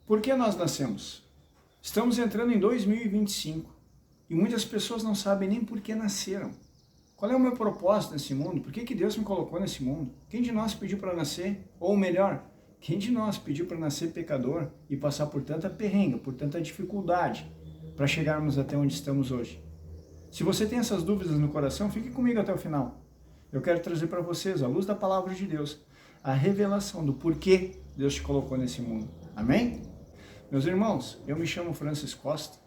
Por que nós nascemos? Estamos entrando em 2025 e muitas pessoas não sabem nem por que nasceram. Qual é o meu propósito nesse mundo? Por que Deus me colocou nesse mundo? Quem de nós pediu para nascer? Ou melhor, quem de nós pediu para nascer pecador e passar por tanta perrenga, por tanta dificuldade para chegarmos até onde estamos hoje? Se você tem essas dúvidas no coração, fique comigo até o final. Eu quero trazer para vocês, à luz da palavra de Deus, a revelação do porquê Deus te colocou nesse mundo. Amém? Meus irmãos, eu me chamo Francis Costa,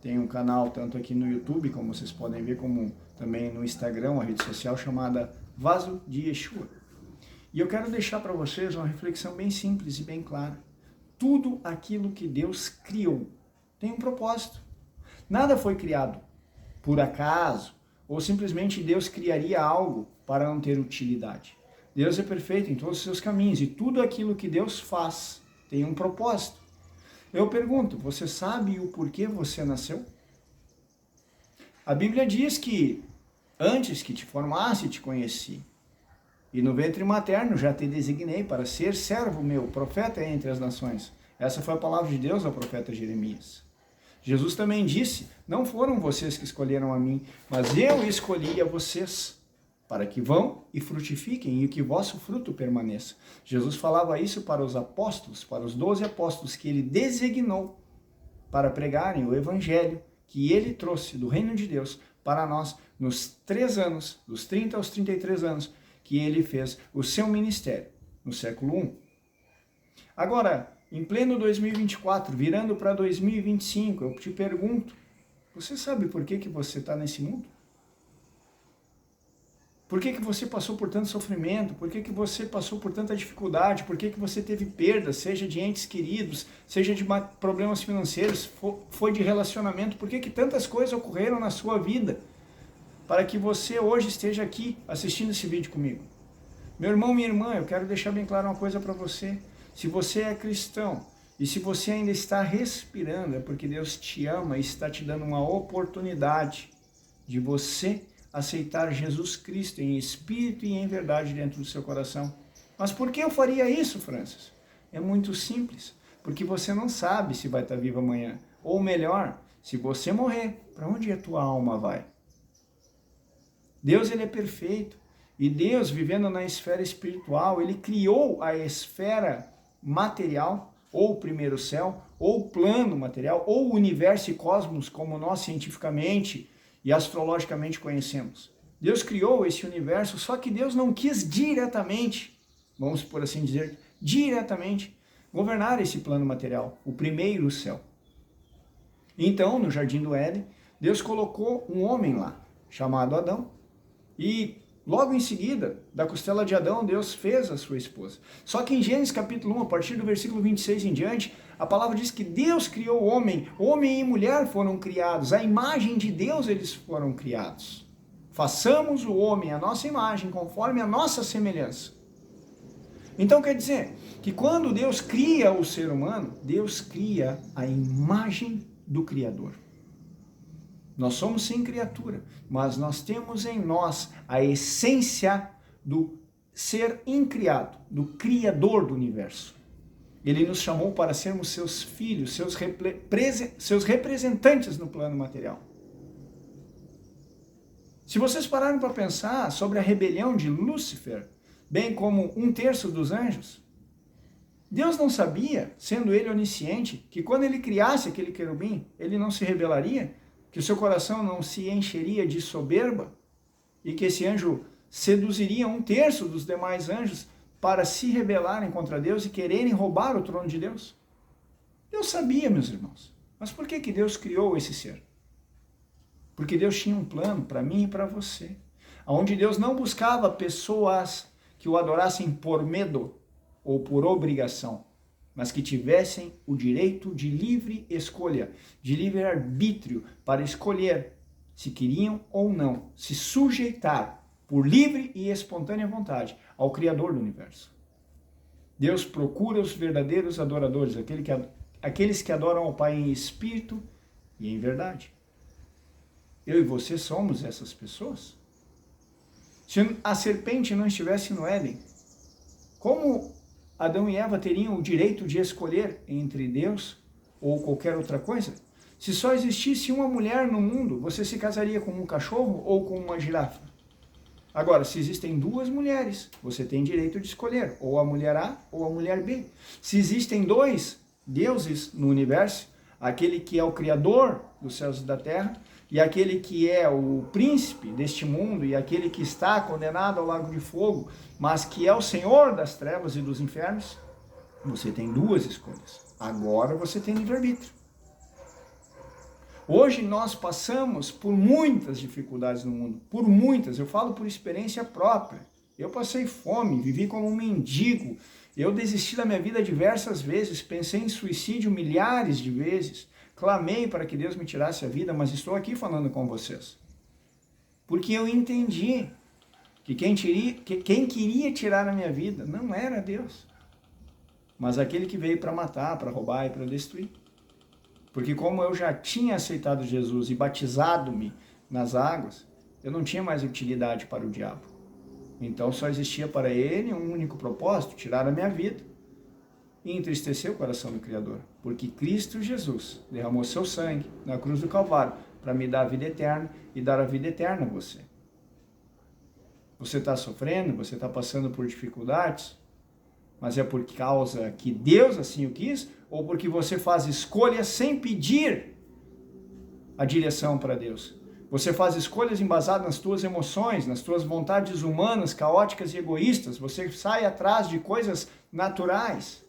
tenho um canal tanto aqui no YouTube, como vocês podem ver, como também no Instagram, uma rede social chamada Vaso de Yeshua. E eu quero deixar para vocês uma reflexão bem simples e bem clara. Tudo aquilo que Deus criou tem um propósito. Nada foi criado por acaso, ou simplesmente Deus criaria algo para não ter utilidade. Deus é perfeito em todos os seus caminhos e tudo aquilo que Deus faz tem um propósito. Eu pergunto, você sabe o porquê você nasceu? A Bíblia diz que antes que te formasse, te conheci. E no ventre materno já te designei para ser servo meu, profeta entre as nações. Essa foi a palavra de Deus ao profeta Jeremias. Jesus também disse, não foram vocês que escolheram a mim, mas eu escolhi a vocês, para que vão e frutifiquem e que vosso fruto permaneça. Jesus falava isso para os apóstolos, para os 12 apóstolos que ele designou para pregarem o evangelho que ele trouxe do reino de Deus para nós nos 3 anos, dos 30 aos 33 anos, que ele fez o seu ministério no século I. Agora, em pleno 2024, virando para 2025, eu te pergunto, você sabe por que você está nesse mundo? Por que você passou por tanto sofrimento? Por que você passou por tanta dificuldade? Por que você teve perdas, seja de entes queridos, seja de problemas financeiros, foi de relacionamento? Por que tantas coisas ocorreram na sua vida para que você hoje esteja aqui assistindo esse vídeo comigo? Meu irmão, minha irmã, eu quero deixar bem claro uma coisa para você. Se você é cristão e se você ainda está respirando, é porque Deus te ama e está te dando uma oportunidade de você aceitar Jesus Cristo em espírito e em verdade dentro do seu coração. Mas por que eu faria isso, Francis? É muito simples, porque você não sabe se vai estar vivo amanhã. Ou melhor, se você morrer, para onde a tua alma vai? Deus, ele é perfeito. E Deus, vivendo na esfera espiritual, ele criou a esfera material, ou o primeiro céu, ou o plano material, ou o universo e cosmos, como nós cientificamente e astrologicamente conhecemos. Deus criou esse universo, só que Deus não quis diretamente, vamos por assim dizer, diretamente, governar esse plano material, o primeiro céu. Então, no Jardim do Éden, Deus colocou um homem lá, chamado Adão, e logo em seguida, da costela de Adão, Deus fez a sua esposa. Só que em Gênesis capítulo 1, a partir do versículo 26 em diante, a palavra diz que Deus criou o homem e mulher foram criados, a imagem de Deus eles foram criados. Façamos o homem a nossa imagem, conforme a nossa semelhança. Então quer dizer que quando Deus cria o ser humano, Deus cria a imagem do Criador. Nós somos sim criatura, mas nós temos em nós a essência do ser incriado, do Criador do universo. Ele nos chamou para sermos seus filhos, seus representantes no plano material. Se vocês pararem para pensar sobre a rebelião de Lúcifer, bem como 1/3 dos anjos, Deus não sabia, sendo ele onisciente, que quando ele criasse aquele querubim, ele não se rebelaria? Que o seu coração não se encheria de soberba e que esse anjo seduziria 1/3 dos demais anjos para se rebelarem contra Deus e quererem roubar o trono de Deus? Deus sabia, meus irmãos. Mas por que Deus criou esse ser? Porque Deus tinha um plano para mim e para você, onde Deus não buscava pessoas que o adorassem por medo ou por obrigação, mas que tivessem o direito de livre escolha, de livre arbítrio, para escolher se queriam ou não se sujeitar por livre e espontânea vontade ao Criador do universo. Deus procura os verdadeiros adoradores, aqueles que adoram ao Pai em espírito e em verdade. Eu e você somos essas pessoas? Se a serpente não estivesse no Éden, como Adão e Eva teriam o direito de escolher entre Deus ou qualquer outra coisa? Se só existisse uma mulher no mundo, você se casaria com um cachorro ou com uma girafa? Agora, se existem duas mulheres, você tem direito de escolher ou a mulher A ou a mulher B. Se existem dois deuses no universo, aquele que é o criador dos céus e da terra e aquele que é o príncipe deste mundo e aquele que está condenado ao lago de fogo, mas que é o Senhor das trevas e dos infernos, você tem duas escolhas. Agora você tem livre-arbítrio. Hoje nós passamos por muitas dificuldades no mundo, por muitas, eu falo por experiência própria. Eu passei fome, vivi como um mendigo, eu desisti da minha vida diversas vezes, pensei em suicídio milhares de vezes, clamei para que Deus me tirasse a vida, mas estou aqui falando com vocês. Porque eu entendi que quem queria tirar a minha vida não era Deus, mas aquele que veio para matar, para roubar e para destruir. Porque como eu já tinha aceitado Jesus e batizado-me nas águas, eu não tinha mais utilidade para o diabo. Então só existia para ele um único propósito, tirar a minha vida e entristecer o coração do Criador. Porque Cristo Jesus derramou seu sangue na cruz do Calvário para me dar a vida eterna e dar a vida eterna a você. Você está sofrendo, você está passando por dificuldades, mas é por causa que Deus assim o quis, ou porque você faz escolhas sem pedir a direção para Deus. Você faz escolhas embasadas nas tuas emoções, nas tuas vontades humanas, caóticas e egoístas. Você sai atrás de coisas naturais,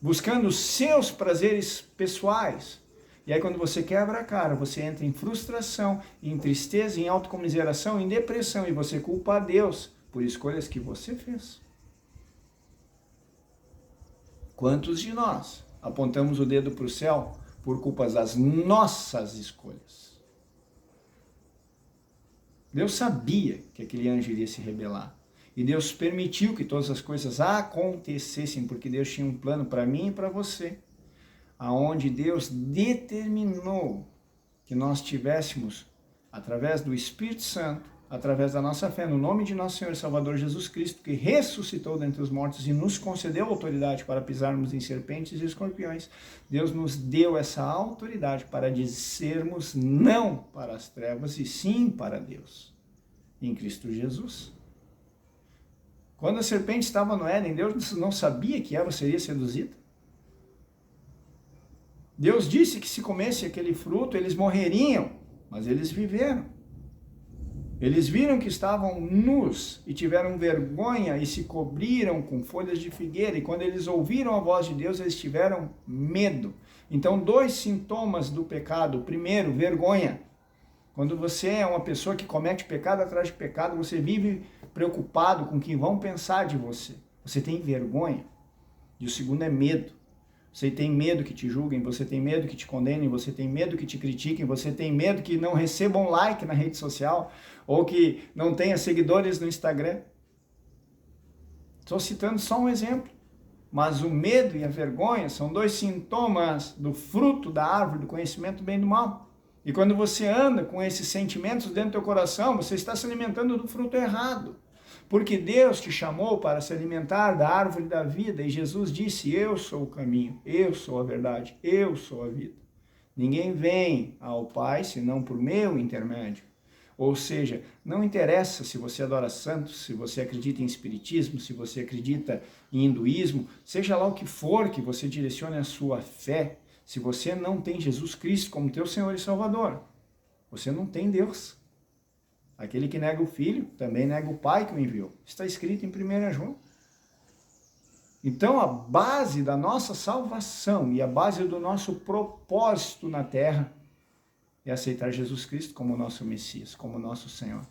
buscando os seus prazeres pessoais. E aí quando você quebra a cara, você entra em frustração, em tristeza, em autocomiseração, em depressão, e você culpa a Deus por escolhas que você fez. Quantos de nós apontamos o dedo para o céu por culpa das nossas escolhas? Deus sabia que aquele anjo iria se rebelar. E Deus permitiu que todas as coisas acontecessem, porque Deus tinha um plano para mim e para você, aonde Deus determinou que nós tivéssemos, através do Espírito Santo, através da nossa fé no nome de nosso Senhor e Salvador Jesus Cristo, que ressuscitou dentre os mortos e nos concedeu autoridade para pisarmos em serpentes e escorpiões. Deus nos deu essa autoridade para dizermos não para as trevas e sim para Deus, em Cristo Jesus. Quando a serpente estava no Éden, Deus não sabia que Eva seria seduzida? Deus disse que se comesse aquele fruto, eles morreriam, mas eles viveram. Eles viram que estavam nus e tiveram vergonha e se cobriram com folhas de figueira. E quando eles ouviram a voz de Deus, eles tiveram medo. Então, dois sintomas do pecado. Primeiro, vergonha. Quando você é uma pessoa que comete pecado atrás de pecado, você vive preocupado com o que vão pensar de você. Você tem vergonha. E o segundo é medo. Você tem medo que te julguem, você tem medo que te condenem, você tem medo que te critiquem, você tem medo que não recebam like na rede social ou que não tenha seguidores no Instagram. Estou citando só um exemplo, mas o medo e a vergonha são dois sintomas do fruto da árvore do conhecimento do bem e do mal. E quando você anda com esses sentimentos dentro do teu coração, você está se alimentando do fruto errado. Porque Deus te chamou para se alimentar da árvore da vida e Jesus disse, eu sou o caminho, eu sou a verdade, eu sou a vida. Ninguém vem ao Pai senão por meu intermédio. Ou seja, não interessa se você adora santos, se você acredita em espiritismo, se você acredita em hinduísmo, seja lá o que for que você direcione a sua fé, se você não tem Jesus Cristo como teu Senhor e Salvador, você não tem Deus. Aquele que nega o Filho, também nega o Pai que o enviou. Está escrito em 1 João. Então, a base da nossa salvação e a base do nosso propósito na terra é aceitar Jesus Cristo como nosso Messias, como nosso Senhor.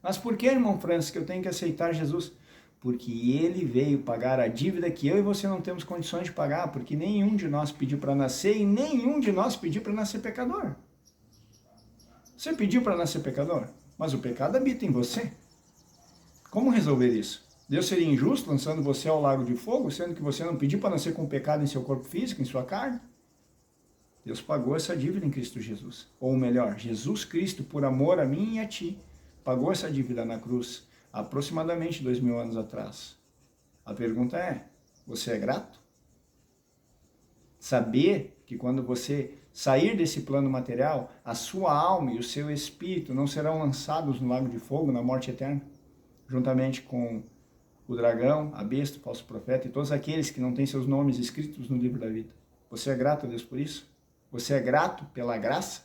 Mas por que, irmão Francis, que eu tenho que aceitar Jesus? Porque Ele veio pagar a dívida que eu e você não temos condições de pagar, porque nenhum de nós pediu para nascer e nenhum de nós pediu para nascer pecador. Você pediu para nascer pecador, mas o pecado habita em você. Como resolver isso? Deus seria injusto lançando você ao lago de fogo, sendo que você não pediu para nascer com pecado em seu corpo físico, em sua carne? Deus pagou essa dívida em Cristo Jesus. Ou melhor, Jesus Cristo, por amor a mim e a ti, pagou essa dívida na cruz, aproximadamente 2000 anos atrás. A pergunta é, você é grato? Saber que quando você sair desse plano material, a sua alma e o seu espírito não serão lançados no lago de fogo, na morte eterna, juntamente com o dragão, a besta, o falso profeta e todos aqueles que não têm seus nomes escritos no livro da vida. Você é grato a Deus por isso? Você é grato pela graça?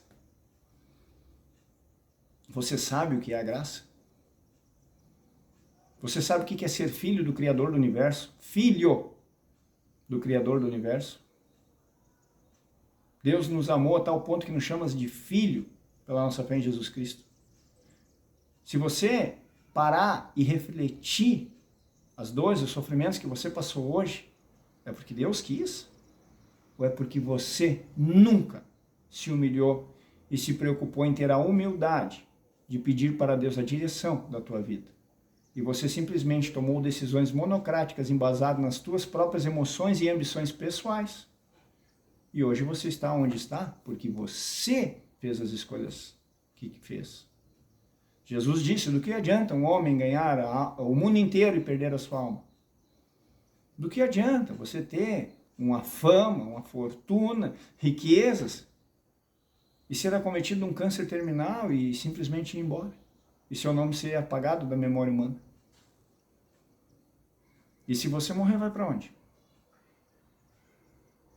Você sabe o que é a graça? Você sabe o que é ser filho do Criador do Universo? Filho do Criador do Universo? Deus nos amou a tal ponto que nos chama de filho pela nossa fé em Jesus Cristo. Se você parar e refletir as dores e os sofrimentos que você passou hoje, é porque Deus quis? Ou é porque você nunca se humilhou e se preocupou em ter a humildade de pedir para Deus a direção da tua vida? E você simplesmente tomou decisões monocráticas embasadas nas tuas próprias emoções e ambições pessoais. E hoje você está onde está porque você fez as escolhas que fez. Jesus disse, do que adianta um homem ganhar o mundo inteiro e perder a sua alma? Do que adianta você ter uma fama, uma fortuna, riquezas e ser acometido de um câncer terminal e simplesmente ir embora? E seu nome ser apagado da memória humana? E se você morrer, vai para onde?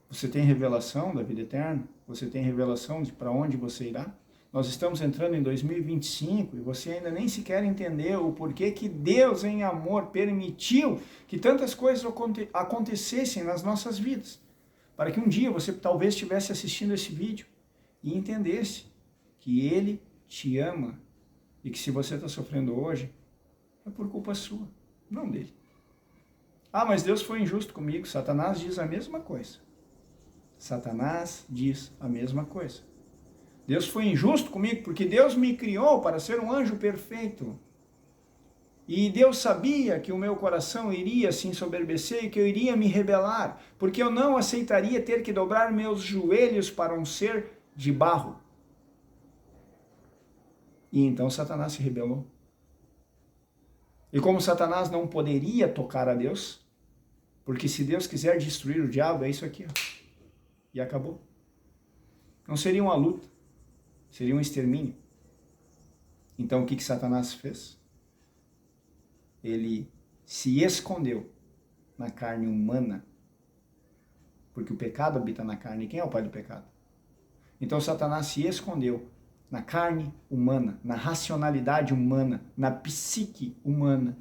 Você tem revelação da vida eterna? Você tem revelação de para onde você irá? Nós estamos entrando em 2025 e você ainda nem sequer entendeu o porquê que Deus, em amor, permitiu que tantas coisas acontecessem nas nossas vidas. Para que um dia você talvez estivesse assistindo esse vídeo e entendesse que Ele te ama e que se você está sofrendo hoje, é por culpa sua, não dele. Ah, mas Deus foi injusto comigo. Satanás diz a mesma coisa. Satanás diz a mesma coisa. Deus foi injusto comigo porque Deus me criou para ser um anjo perfeito. E Deus sabia que o meu coração iria se ensoberbecer e que eu iria me rebelar, porque eu não aceitaria ter que dobrar meus joelhos para um ser de barro. E então Satanás se rebelou. E como Satanás não poderia tocar a Deus, porque se Deus quiser destruir o diabo, é isso aqui, ó. E acabou. Não seria uma luta, seria um extermínio. Então o que Satanás fez? Ele se escondeu na carne humana, porque o pecado habita na carne. E quem é o pai do pecado? Então Satanás se escondeu na carne humana, na racionalidade humana, na psique humana,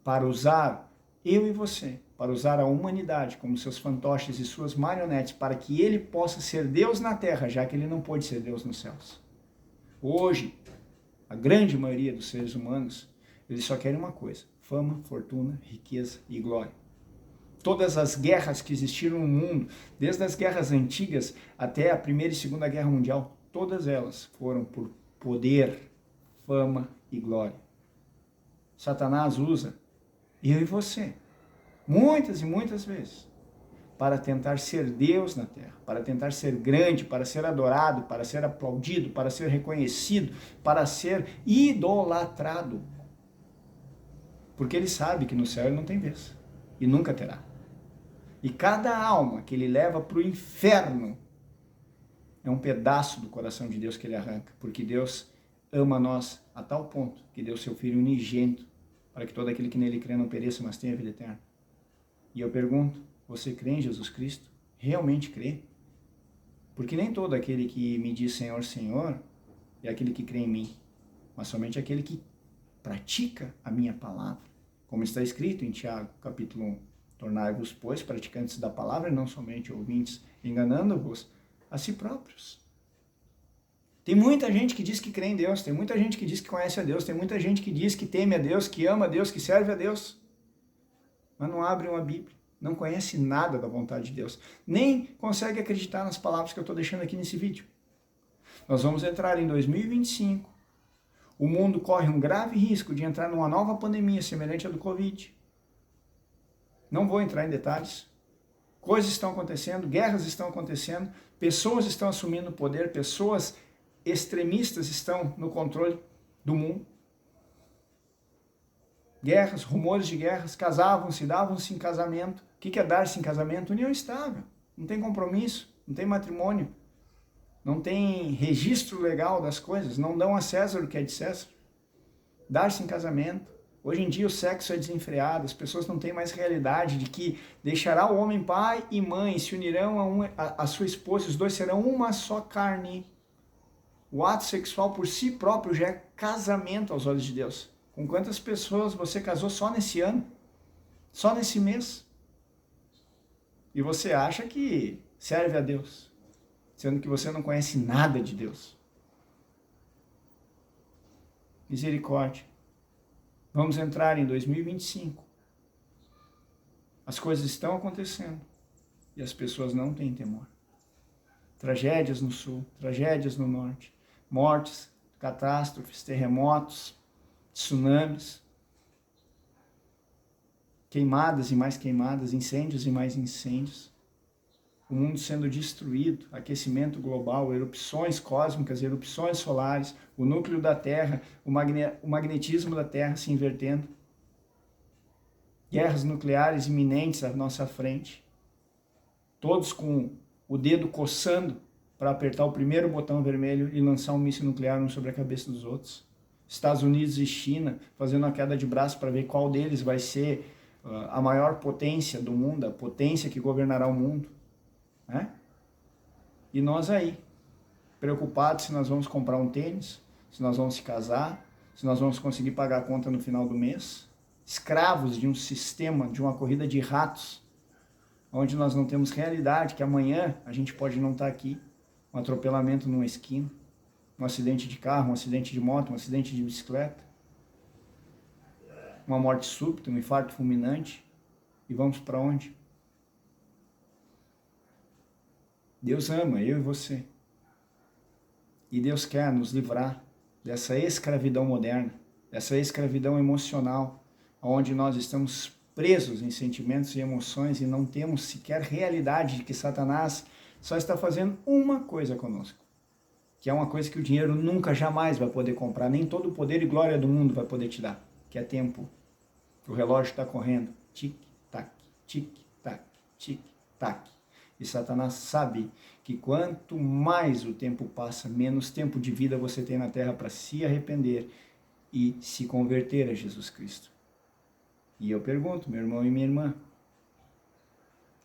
para usar eu e você, para usar a humanidade como seus fantoches e suas marionetes, para que ele possa ser Deus na terra, já que ele não pôde ser Deus nos céus. Hoje, a grande maioria dos seres humanos, eles só querem uma coisa: fama, fortuna, riqueza e glória. Todas as guerras que existiram no mundo, desde as guerras antigas até a Primeira e Segunda Guerra Mundial, todas elas foram por poder, fama e glória. Satanás usa eu e você, muitas e muitas vezes, para tentar ser Deus na terra, para tentar ser grande, para ser adorado, para ser aplaudido, para ser reconhecido, para ser idolatrado. Porque ele sabe que no céu ele não tem vez, e nunca terá. E cada alma que ele leva para o inferno é um pedaço do coração de Deus que ele arranca, porque Deus ama nós a tal ponto que deu seu Filho unigênito, para que todo aquele que nele crê não pereça, mas tenha vida eterna. E eu pergunto, você crê em Jesus Cristo? Realmente crê? Porque nem todo aquele que me diz Senhor, Senhor, é aquele que crê em mim, mas somente aquele que pratica a minha palavra. Como está escrito em Tiago, capítulo 1, tornai-vos, pois, praticantes da palavra e não somente ouvintes, enganando-vos a si próprios. Tem muita gente que diz que crê em Deus, tem muita gente que diz que conhece a Deus, tem muita gente que diz que teme a Deus, que ama a Deus, que serve a Deus, mas não abre uma Bíblia, não conhece nada da vontade de Deus, nem consegue acreditar nas palavras que eu estou deixando aqui nesse vídeo. Nós vamos entrar em 2025, o mundo corre um grave risco de entrar numa nova pandemia semelhante à do Covid. Não vou entrar em detalhes. Coisas estão acontecendo, guerras estão acontecendo, pessoas estão assumindo o poder, pessoas extremistas estão no controle do mundo. guerras, rumores de guerras, casavam-se, davam-se em casamento. O que é dar-se em casamento? União estável, não tem compromisso, não tem matrimônio, não tem registro legal das coisas, não dão a César o que é de César. Dar-se em casamento. Hoje em dia o sexo é desenfreado, as pessoas não têm mais realidade de que deixará o homem pai e mãe, se unirão a sua esposa, os dois serão uma só carne. O ato sexual por si próprio já é casamento aos olhos de Deus. Com quantas pessoas você casou só nesse ano? Só nesse mês? E você acha que serve a Deus, sendo que você não conhece nada de Deus. Misericórdia. Vamos entrar em 2025. As coisas estão acontecendo e as pessoas não têm temor. Tragédias no sul, tragédias no norte, mortes, catástrofes, terremotos, tsunamis, queimadas e mais queimadas, incêndios e mais incêndios, o mundo sendo destruído, aquecimento global, erupções cósmicas, erupções solares, o núcleo da Terra, o magnetismo da Terra se invertendo, guerras nucleares iminentes à nossa frente, todos com o dedo coçando para apertar o primeiro botão vermelho e lançar um míssil nuclear um sobre a cabeça dos outros. Estados Unidos e China fazendo uma queda de braço para ver qual deles vai ser a maior potência do mundo, a potência que governará o mundo. Né? E nós aí, preocupados se nós vamos comprar um tênis, se nós vamos se casar, se nós vamos conseguir pagar a conta no final do mês, escravos de um sistema, de uma corrida de ratos, onde nós não temos realidade, que amanhã a gente pode não estar aqui, um atropelamento numa esquina, um acidente de carro, um acidente de moto, um acidente de bicicleta, uma morte súbita, um infarto fulminante, e vamos para onde? Deus ama eu e você. E Deus quer nos livrar dessa escravidão moderna, dessa escravidão emocional, onde nós estamos presos em sentimentos e emoções e não temos sequer realidade de que Satanás só está fazendo uma coisa conosco, que é uma coisa que o dinheiro nunca, jamais vai poder comprar, nem todo o poder e glória do mundo vai poder te dar, que é tempo. O relógio está correndo, tic-tac, tic-tac, tic-tac. E Satanás sabe que quanto mais o tempo passa, menos tempo de vida você tem na terra para se arrepender e se converter a Jesus Cristo. E eu pergunto, meu irmão e minha irmã,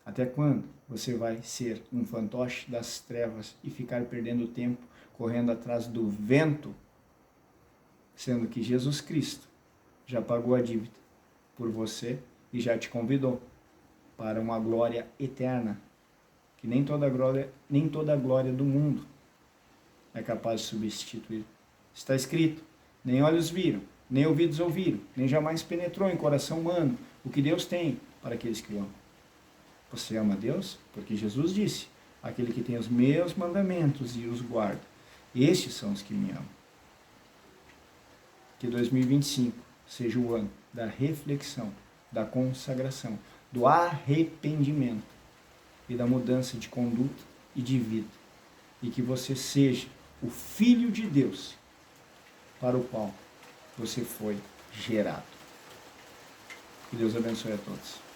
até quando você vai ser um fantoche das trevas e ficar perdendo tempo, correndo atrás do vento, sendo que Jesus Cristo já pagou a dívida por você e já te convidou para uma glória eterna, que nem toda a glória do mundo é capaz de substituir. Está escrito, nem olhos viram, nem ouvidos ouviram, nem jamais penetrou em coração humano o que Deus tem para aqueles que o amam. Você ama Deus? Porque Jesus disse, aquele que tem os meus mandamentos e os guarda, estes são os que me amam. Que 2025 seja o ano da reflexão, da consagração, do arrependimento e da mudança de conduta e de vida. E que você seja o Filho de Deus para o qual você foi gerado. Que Deus abençoe a todos.